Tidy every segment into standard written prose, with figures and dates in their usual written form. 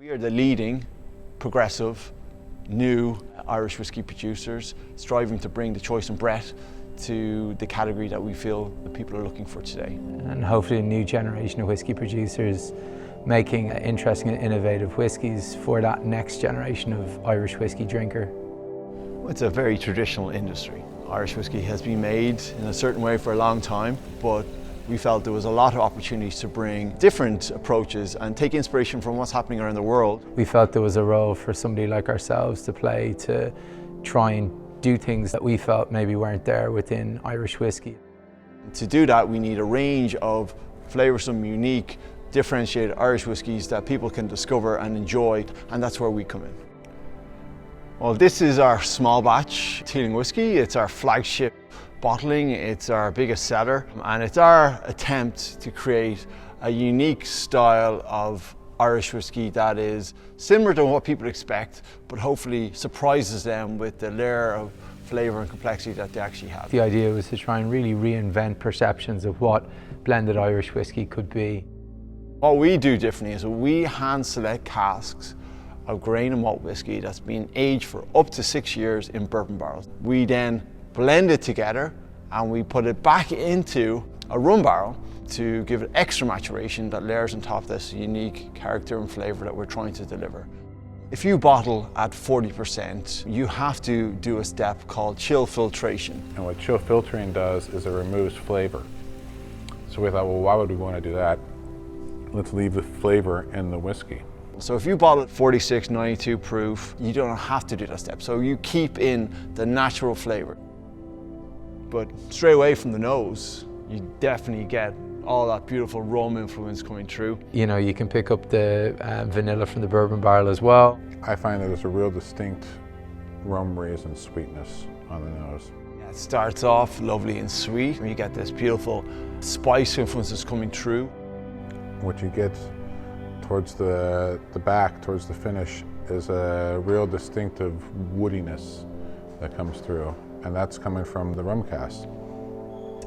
We are the leading, progressive, new Irish whiskey producers, striving to bring the choice and breadth to the category that we feel that people are looking for today. And hopefully a new generation of whiskey producers making interesting and innovative whiskies for that next generation of Irish whiskey drinker. It's a very traditional industry. Irish whiskey has been made in a certain way for a long time, but we felt there was a lot of opportunities to bring different approaches and take inspiration from what's happening around the world. We felt there was a role for somebody like ourselves to play to try and do things that we felt maybe weren't there within Irish whiskey. To do that, we need a range of flavoursome, unique, differentiated Irish whiskies that people can discover and enjoy, and that's where we come in. Well, this is our small batch Teeling whiskey. It's our flagship bottling, it's our biggest seller, and it's our attempt to create a unique style of Irish whiskey that is similar to what people expect, but hopefully surprises them with the layer of flavour and complexity that they actually have. The idea was to try and really reinvent perceptions of what blended Irish whiskey could be. What we do differently is we hand select casks of grain and malt whiskey that's been aged for up to 6 years in bourbon barrels. We then blend it together and we put it back into a rum barrel to give it extra maturation that layers on top of this unique character and flavour that we're trying to deliver. If you bottle at 40%, you have to do a step called chill filtration. And what chill filtering does is it removes flavour. So we thought, well, why would we want to do that? Let's leave the flavour in the whiskey. So if you bottle at 46, 92 proof, you don't have to do that step. So you keep in the natural flavour. But straight away from the nose, you definitely get all that beautiful rum influence coming through. You know, you can pick up the vanilla from the bourbon barrel as well. I find that there's a real distinct rum raisin sweetness on the nose. It starts off lovely and sweet, and you get this beautiful spice influences coming through. What you get towards the back, towards the finish, is a real distinctive woodiness that comes through, and that's coming from the rum cask.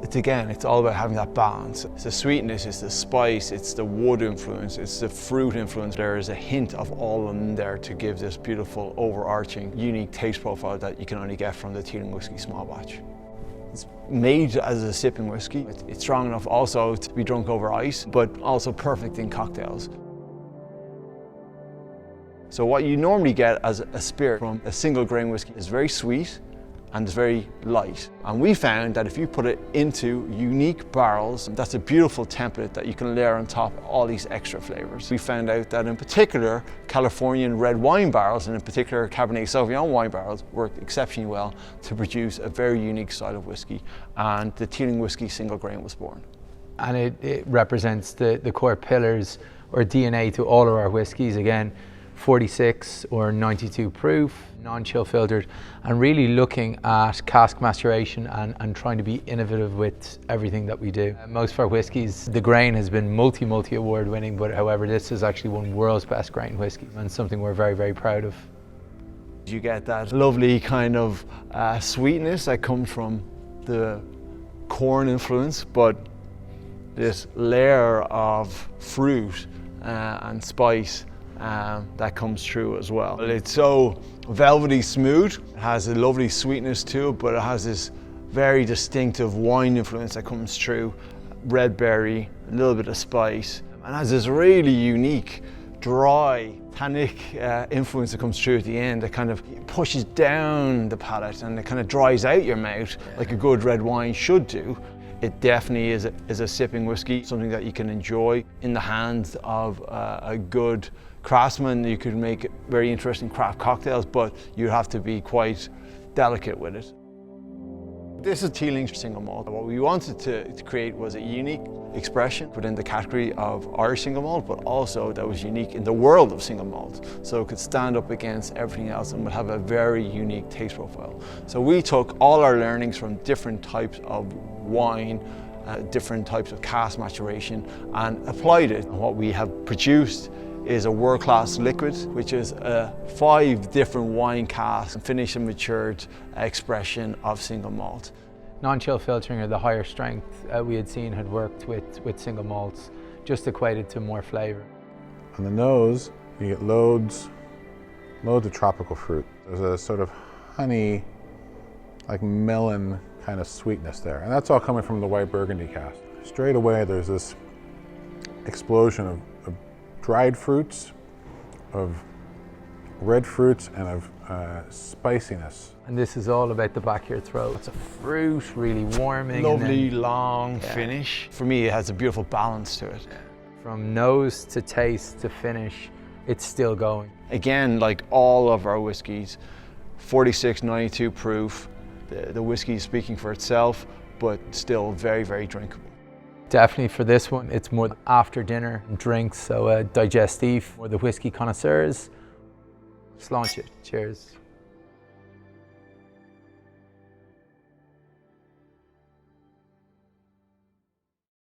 It's all about having that balance. It's the sweetness, it's the spice, it's the wood influence, it's the fruit influence. There is a hint of all of them there to give this beautiful, overarching, unique taste profile that you can only get from the Teeling whiskey small batch. It's made as a sipping whiskey. It's strong enough also to be drunk over ice, but also perfect in cocktails. So what you normally get as a spirit from a single grain whiskey is very sweet and it's very light. And we found that if you put it into unique barrels, that's a beautiful template that you can layer on top of all these extra flavors. We found out that in particular, Californian red wine barrels, and in particular Cabernet Sauvignon wine barrels, worked exceptionally well to produce a very unique style of whiskey. And the Teeling whiskey single grain was born. And it represents the core pillars or DNA to all of our whiskies. Again, 46 or 92 proof, non-chill filtered, and really looking at cask maturation and trying to be innovative with everything that we do. Most of our whiskies, the grain has been multi award winning, but however this is actually one of the world's best grain whiskies and something we're very proud of. You get that lovely kind of sweetness that comes from the corn influence, but this layer of fruit and spice that comes through as well. It's so velvety smooth, it has a lovely sweetness to it, but it has this very distinctive wine influence that comes through, red berry, a little bit of spice, and has this really unique, dry, tannic influence that comes through at the end that kind of pushes down the palate and it kind of dries out your mouth like a good red wine should do. It definitely is a sipping whiskey, something that you can enjoy in the hands of a good craftsman. You could make very interesting craft cocktails, but you have to be quite delicate with it. This is Teeling single malt. What we wanted to create was a unique expression within the category of Irish single malt, but also that was unique in the world of single malt. So it could stand up against everything else and would have a very unique taste profile. So we took all our learnings from different types of wine, different types of cask maturation, and applied it. And what we have produced is a world-class liquid, which is 5 different wine casks, finished and matured expression of single malt. Non-chill filtering or the higher strength we had seen had worked with single malts, just equated to more flavour. On the nose, You get loads of tropical fruit. There's a sort of honey, like melon kind of sweetness there. And that's all coming from the white Burgundy cask. Straight away, there's this explosion of dried fruits, of red fruits, and of spiciness. And this is all about the back of your throat. It's a fruit, really warming. Lovely, long finish. For me, it has a beautiful balance to it. From nose to taste to finish, it's still going. Again, like all of our whiskies, 46, 92 proof. The whiskey is speaking for itself, but still very, very drinkable. Definitely for this one, it's more after dinner drinks, so digestive for the whiskey connoisseurs. Sláinte. Cheers.